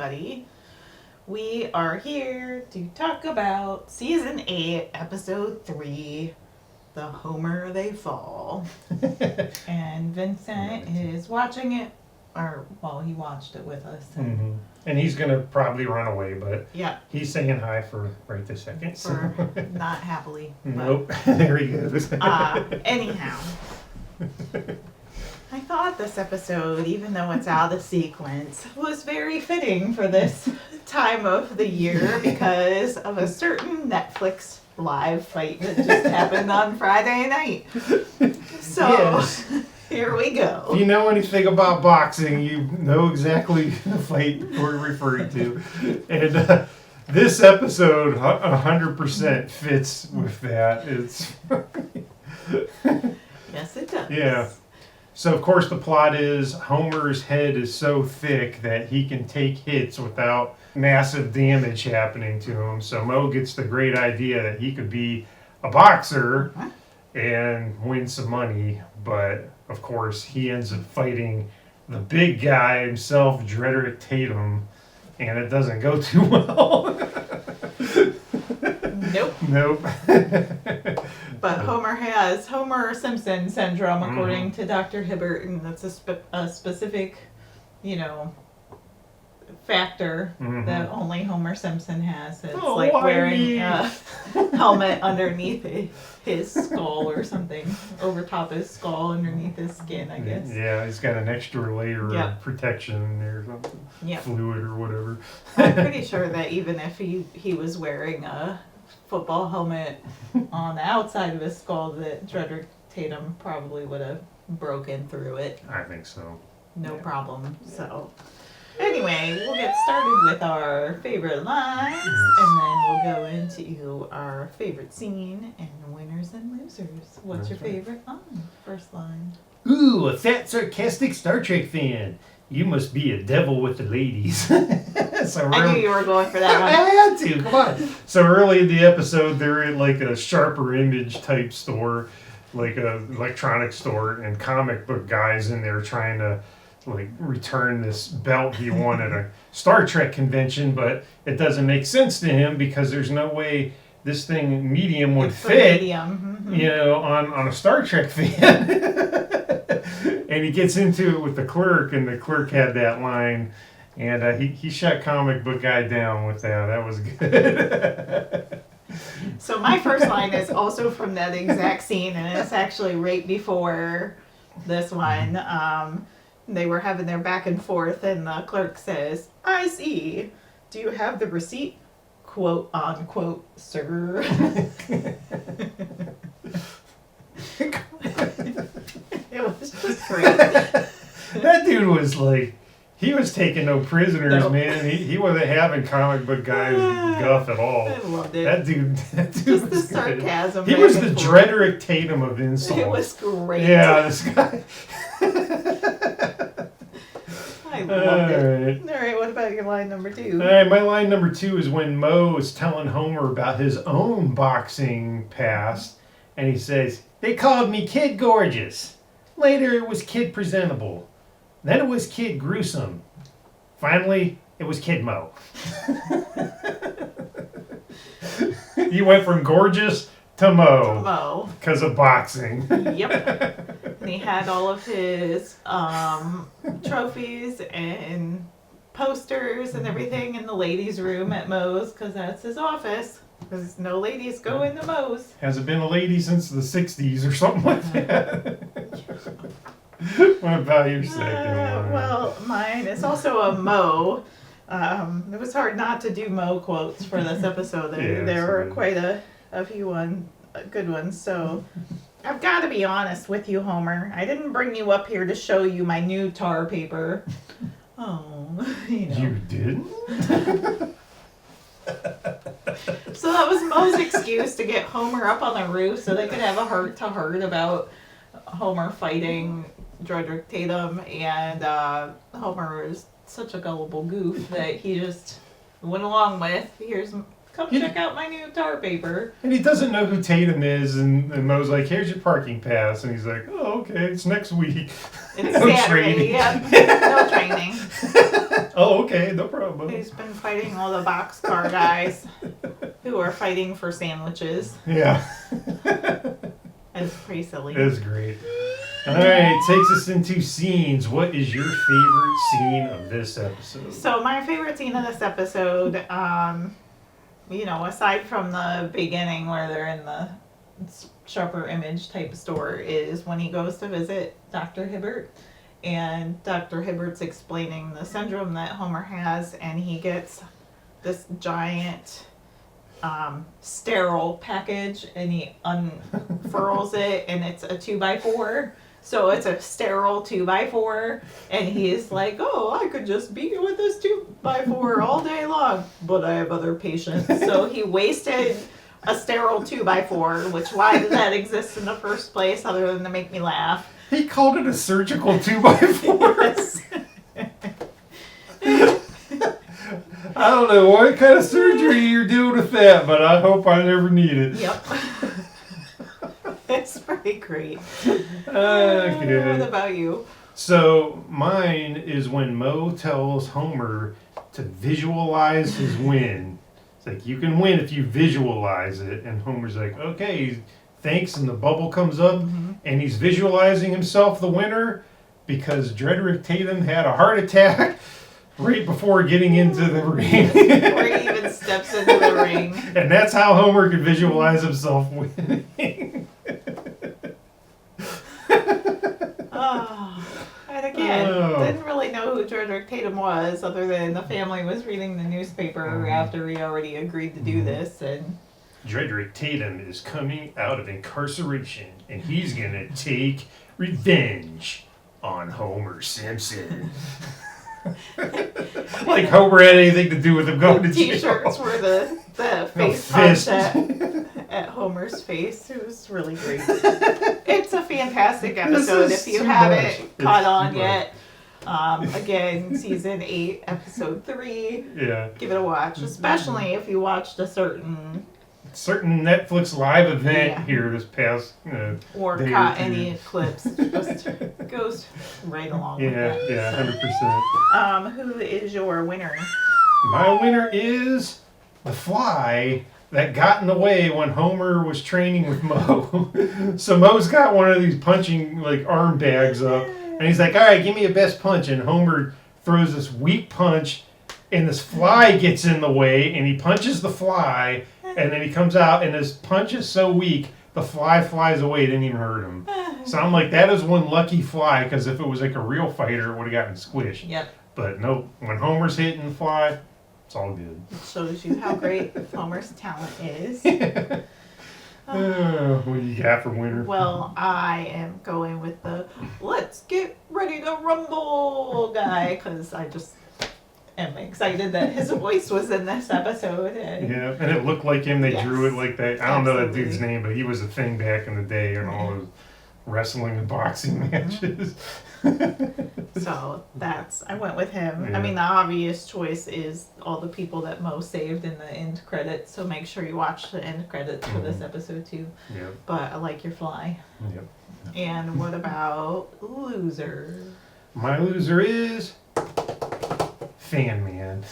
everybody. We are here to talk about Season 8, Episode 3, The Homer They Fall. And Vincent is watching it, he watched it with us. And he's going to probably run away, but yeah, he's saying hi for right this second. For not happily. Nope, there he goes. Anyhow. I thought this episode, even though it's out of sequence, was very fitting for this time of the year because of a certain Netflix live fight that just happened on Friday night. So, yes. Here we go. If you know anything about boxing, you know exactly the fight we're referring to. And this episode 100% fits with that. It's Yes, it does. Yeah. So, of course, the plot is Homer's head is so thick that he can take hits without massive damage happening to him. So Moe gets the great idea that he could be a boxer and win some money. But, of course, he ends up fighting the big guy himself, Drederick Tatum, and it doesn't go too well. Nope. But Homer has Homer Simpson syndrome, according to Dr. Hibbert, and that's a specific, factor that only Homer Simpson has. It's like wearing a helmet underneath his skull or something, over top his skull, underneath his skin, I guess. Yeah, he's got an extra layer of protection in there or something, fluid or whatever. I'm pretty sure that even if he was wearing a football helmet on the outside of his skull, that Drederick Tatum probably would have broken through it. I think so. No problem. So, anyway, we'll get started with our favorite lines, and then we'll go into our favorite scene and winners and losers. What's your favorite line? First line. Ooh, a fat, sarcastic Star Trek fan. You must be a devil with the ladies. I knew you were going for that one. I had to, come on. So early in the episode, they're in like a Sharper Image type store, like a electronics store, and comic book guys in there trying to like return this belt he won at a Star Trek convention, but it doesn't make sense to him because there's no way this thing medium would fit, on a Star Trek fan. And he gets into it with the clerk, and the clerk had that line, and he shut comic book guy down with that. That was good. So my first line is also from that exact scene, and it's actually right before this one. They were having their back and forth, and the clerk says, "I see. Do you have the receipt? Quote, unquote, sir." It was just great. That dude was like, he was taking no prisoners, man. He wasn't having comic book guys guff at all. I loved it. That dude just was the sarcasm. He was the Drederick Tatum of insults. It was great. Yeah, this guy. I loved it. All right, what about your line number 2? All right, my line number 2 is when Moe is telling Homer about his own boxing past, and he says, "They called me Kid Gorgeous. Later it was Kid Presentable. Then it was Kid Gruesome. Finally, it was Kid Moe." You went from gorgeous to Moe. Because of boxing. Yep. And he had all of his trophies and posters and everything in the ladies' room at Moe's, because that's his office. Because no ladies go into Moe's. Hasn't been a lady since the 60s or something like that. What about your second one? Well, mine is also a Moe. It was hard not to do Moe quotes for this episode. There were quite a few good ones. So I've got to be honest with you, Homer. I didn't bring you up here to show you my new tar paper. Oh, You didn't? So that was Moe's excuse to get Homer up on the roof so they could have a heart-to-heart about Homer fighting Drederick Tatum, and Homer is such a gullible goof that he just went along with, come check out my new tar paper. And he doesn't know who Tatum is, and Moe's like, "Here's your parking pass," and he's like, "Oh, okay, it's next week." It's Saturday, no training. Oh, okay, no problem. He's been fighting all the boxcar guys who are fighting for sandwiches. Yeah. It's pretty silly. That's great. All right, takes us into scenes. What is your favorite scene of this episode? So my favorite scene of this episode, aside from the beginning where they're in the sharper image type store, is when he goes to visit Dr. Hibbert. And Dr. Hibbert's explaining the syndrome that Homer has, and he gets this giant sterile package, and he unfurls it, and it's a 2x4. So it's a sterile 2x4, and he's like, oh, I could just beat you with this 2x4 all day long, but I have other patients. So he wasted a sterile 2x4, which why did that exist in the first place other than to make me laugh? He called it a surgical 2x4. Yes. I don't know what kind of surgery you're doing with that, but I hope I never need it. Yep. It's pretty great. Okay. What about you? So mine is when Moe tells Homer to visualize his win. It's like, you can win if you visualize it. And Homer's like, okay, thanks. And the bubble comes up, and he's visualizing himself the winner because Drederick Tatum had a heart attack right before getting into the ring. Before he even steps into the ring. And that's how Homer could visualize himself winning. And again, didn't really know who Drederick Tatum was, other than the family was reading the newspaper after we already agreed to do this. And Drederick Tatum is coming out of incarceration, and he's gonna take revenge on Homer Simpson. Like Homer had anything to do with him going to jail. T-shirts were the face punch at Homer's face. It was really great. It's a fantastic episode if you haven't caught on yet. Again, season 8, episode 3. Yeah. Give it a watch, especially if you watched a certain Netflix live event here this past or day caught or two. any clips. Just goes right along with that. Yeah, 100%. Who is your winner? My winner is the fly that got in the way when Homer was training with Moe. So Moe's got one of these punching arm bags up, and he's like, all right, give me a best punch. And Homer throws this weak punch, and this fly gets in the way, and he punches the fly, and then he comes out, and his punch is so weak, the fly flies away. It didn't even hurt him. So I'm like, that is one lucky fly, because if it was like a real fighter, it would have gotten squished. Yep. But nope, when Homer's hitting the fly, it's all good. It shows you how great Homer's talent is. What do you got for winner? Well, I am going with the let's get ready to rumble guy, because I just am excited that his voice was in this episode. Yeah, and it looked like him. They drew it like that. I don't know that dude's name, but he was a thing back in the day in all those wrestling and boxing matches. So I went with him. Yeah. I mean, the obvious choice is all the people that Moe saved in the end credits, so make sure you watch the end credits for this episode too. Yep. But I like your fly. Yep. And what about loser? My loser is Fan Man.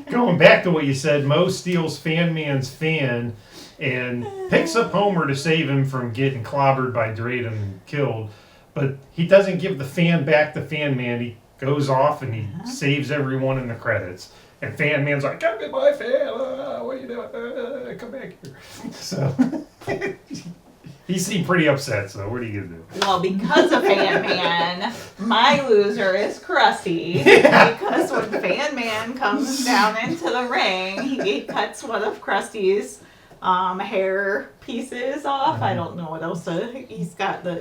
Going back to what you said, Moe steals Fan Man's fan and picks up Homer to save him from getting clobbered by Tatum and killed. But he doesn't give the fan back to Fan Man. He goes off and he saves everyone in the credits. And Fan Man's like, come get my fan. What are you doing? Come back here. So he seemed pretty upset. So what are you going to do? Well, because of Fan Man, my loser is Krusty. Yeah. Because when Fan Man comes down into the ring, he cuts one of Krusty's hair pieces off. I don't know what else. He's got the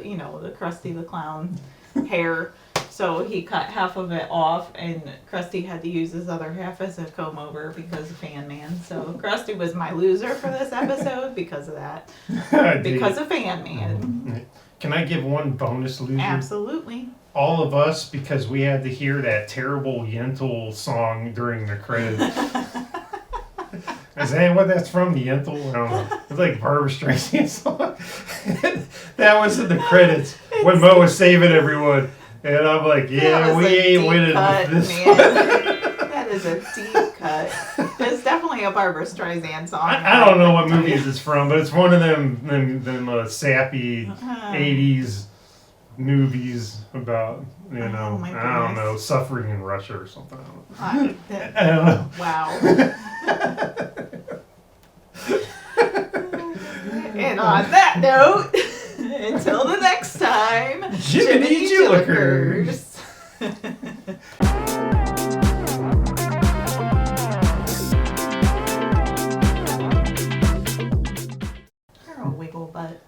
Krusty the Clown hair. So he cut half of it off, and Krusty had to use his other half as a comb over because of Fan Man. So Krusty was my loser for this episode because of that. Because of Fan Man. Can I give one bonus loser? Absolutely. All of us, because we had to hear that terrible Yentl song during the credits. Is that what that's from? The Yentl? I don't know. It's like Barbra Streisand song. That was in the credits when Moe was saving everyone. And I'm like, That yeah, was we a ain't deep winning cut, with this man. one. That is a deep cut. It's definitely a Barbara Streisand song. I don't know what movies it's from, but it's one of them sappy Uh-huh. 80s movies about, Oh, my I don't know, goodness. suffering in Russia or something. I don't I know. wow. And on that note, until the next time, Jiminy Jillikers. You're a wiggle butt.